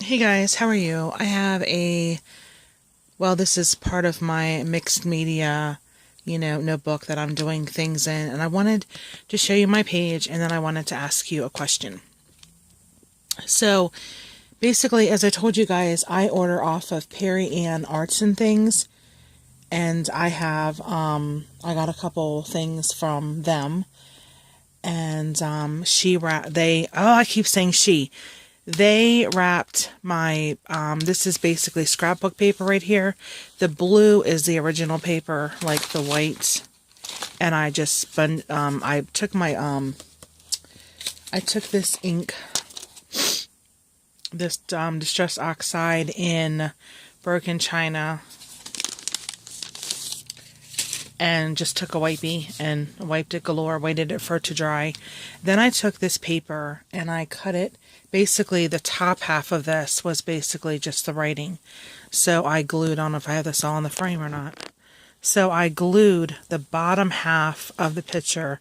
Hey guys, how are you? I have this is part of my mixed media, notebook that I'm doing things in, and I wanted to show you my page, and then I wanted to ask you a question. So, basically, as I told you guys, I order off of Perry Ann Arts and Things, and I got a couple things from them, and I keep saying she. They wrapped my, this is basically scrapbook paper right here. The blue is the original paper, like the white. And I just spun, I took this ink, this Distress Oxide in Broken China. And just took a wipey and wiped it galore, waited it for it to dry. Then I took this paper and I cut it. Basically, the top half of this was basically just the writing. So I glued, I don't know if I have this all in the frame or not. So I glued the bottom half of the picture.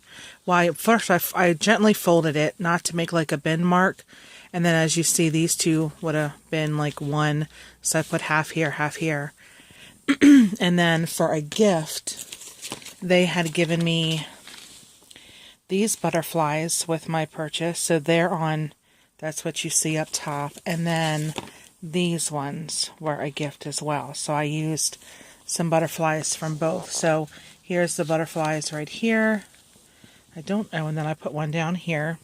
First I gently folded it, not to make like a bend mark. And then as you see, these two would have been like one. So I put half here, half here. And then for a gift, they had given me these butterflies with my purchase. So they're on, that's what you see up top. And then these ones were a gift as well. So I used some butterflies from both. So here's the butterflies right here. And then I put one down here.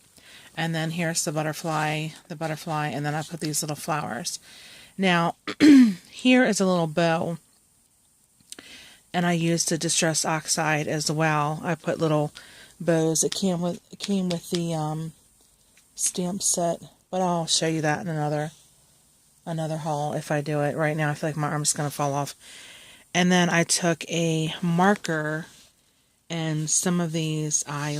And then here's the butterfly, and then I put these little flowers. Now, here is a little bow. And I used the Distress Oxide as well. I put little bows. It came with the stamp set, but I'll show you that in another haul if I do it. Right now I feel like my arm's going to fall off. And then I took a marker, and some of these I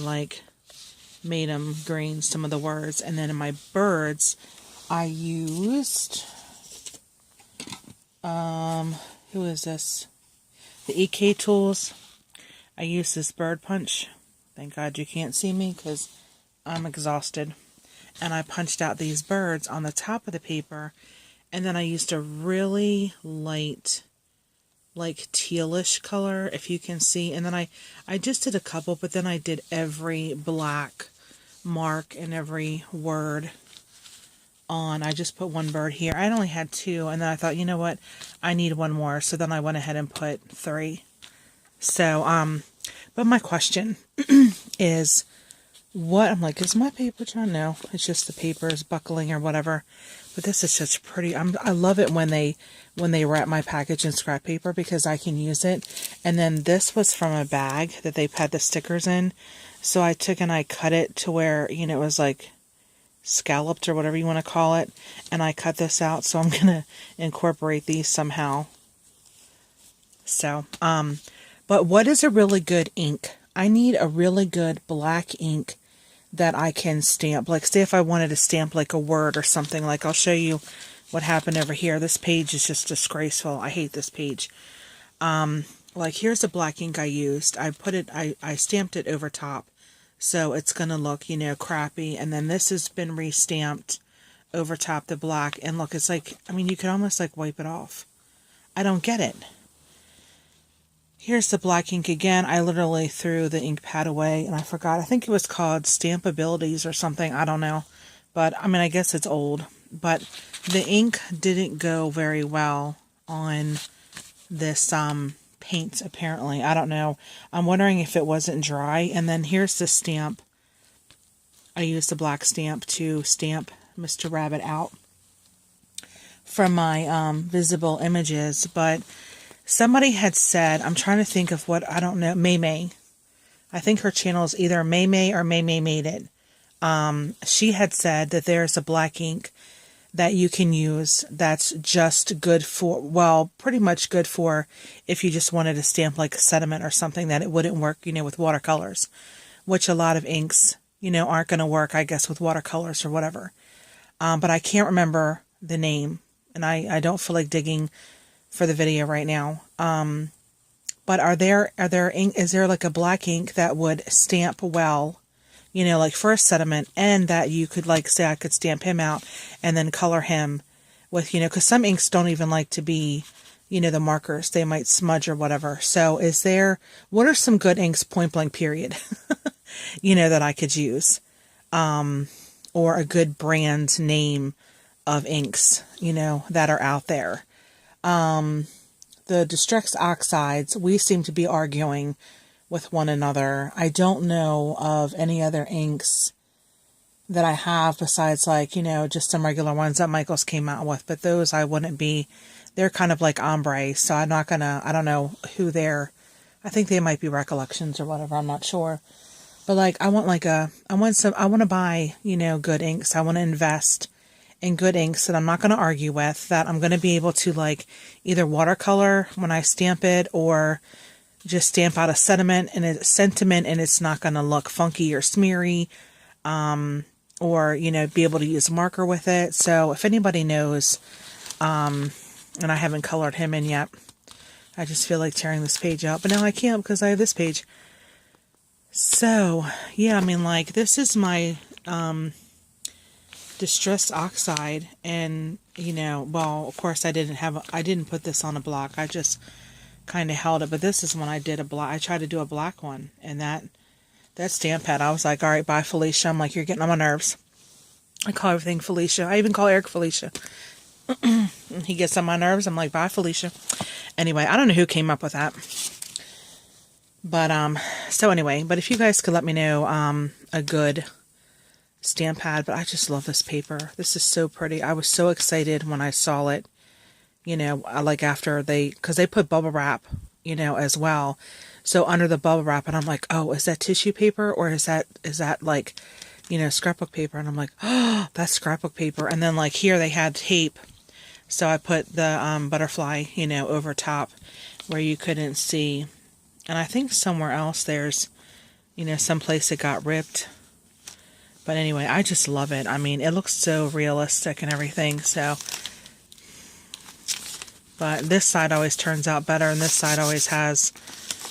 made them green, some of the words. And then in my birds I used who is this? The EK Tools. I used this bird punch. Thank God you can't see me because I'm exhausted. And I punched out these birds on the top of the paper. And then I used a really light, like tealish color, if you can see. And then I just did a couple, but then I did every black mark and every word on. I just put one bird here. I only had two, and then I thought, you know what, I need one more. So then I went ahead and put 3. So, but my question is, I'm like, is my paper done? No, it's just the paper is buckling or whatever. But this is such pretty. I love it when they wrap my package in scrap paper because I can use it. And then this was from a bag that they've had the stickers in. So I took and I cut it to where, it was like scalloped or whatever you want to call it, and I cut this out, so I'm gonna incorporate these somehow. So but what is a really good ink? I need a really good black ink that I can stamp. Like, say if I wanted to stamp like a word or something, like I'll show you what happened over here. This page is just disgraceful. I hate this page. Like, here's the black ink I used. I stamped it over top. So it's going to look, crappy. And then this has been re-stamped over top the black. And look, it's like, you could almost like wipe it off. I don't get it. Here's the black ink again. I literally threw the ink pad away and I forgot. I think it was called Stamp Abilities or something. I don't know. But, I guess it's old. But the ink didn't go very well on this, paint, apparently. I don't know. I'm wondering if it wasn't dry. And then here's the stamp. I used the black stamp to stamp Mr. Rabbit out from my visible images. But somebody had said, I'm trying to think of what, I don't know, May. I think her channel is either May or May Made It. She had said that there's a black ink that you can use that's just good for, well, pretty much good for if you just wanted to stamp like a sediment or something, that it wouldn't work, with watercolors, which a lot of inks, aren't going to work, I guess, with watercolors or whatever. But I can't remember the name, and I don't feel like digging for the video right now. But is there like a black ink that would stamp well, like for a sediment, and that you could, like, say I could stamp him out and then color him with, you know, because some inks don't even like to be, you know, the markers. They might smudge or whatever. So what are some good inks, point blank period, you know, that I could use? Or a good brand name of inks, you know, that are out there. The Distress Oxides, we seem to be arguing with one another. I don't know of any other inks that I have besides, like, you know, just some regular ones that Michaels came out with, but those I wouldn't be, they're kind of like ombre, so I'm not gonna, I don't know who they're, I think they might be Recollections or whatever, I'm not sure. But like, I want to buy, you know, good inks. I want to invest in good inks that I'm not going to argue with, that I'm going to be able to, like, either watercolor when I stamp it, or just stamp out a sentiment and it's not going to look funky or smeary, or, you know, be able to use a marker with it. So if anybody knows, and I haven't colored him in yet, I just feel like tearing this page out, but now I can't because I have this page. So yeah, I mean, like, this is my Distress Oxide, and, you know, well, of course I didn't put this on a block. I just kind of held it, but this is when I did a black. I tried to do a black one, and that stamp pad, I was like, all right, bye, Felicia. I'm like, you're getting on my nerves. I call everything Felicia. I even call Eric Felicia. He gets on my nerves. I'm like, bye, Felicia. Anyway, I don't know who came up with that. But, so anyway, but if you guys could let me know, a good stamp pad, but I just love this paper. This is so pretty. I was so excited when I saw it, you know, like after because they put bubble wrap, you know, as well. So under the bubble wrap, and I'm like, oh, is that tissue paper, or is that like, you know, scrapbook paper? And I'm like, oh, that's scrapbook paper. And then, like, here they had tape. So I put the butterfly, you know, over top where you couldn't see. And I think somewhere else there's, you know, someplace it got ripped. But anyway, I just love it. I mean, it looks so realistic and everything. So, but this side always turns out better, and this side always has,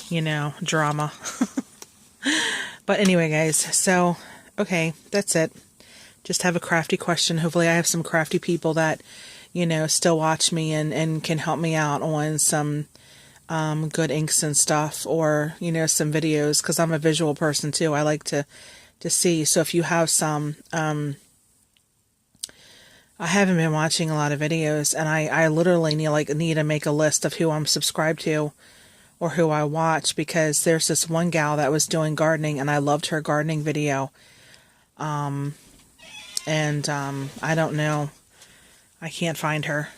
you know, drama. But anyway, guys, so, okay, that's it. Just have a crafty question. Hopefully I have some crafty people that, you know, still watch me and can help me out on some good inks and stuff, or, you know, some videos, because I'm a visual person too. I like to see. So if you have some, I haven't been watching a lot of videos, and I literally need to make a list of who I'm subscribed to or who I watch, because there's this one gal that was doing gardening, and I loved her gardening video. I don't know, I can't find her.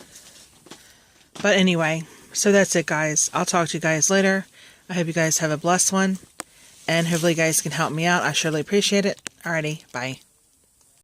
But anyway, so that's it, guys. I'll talk to you guys later. I hope you guys have a blessed one, and hopefully you guys can help me out. I surely appreciate it. Alrighty, bye.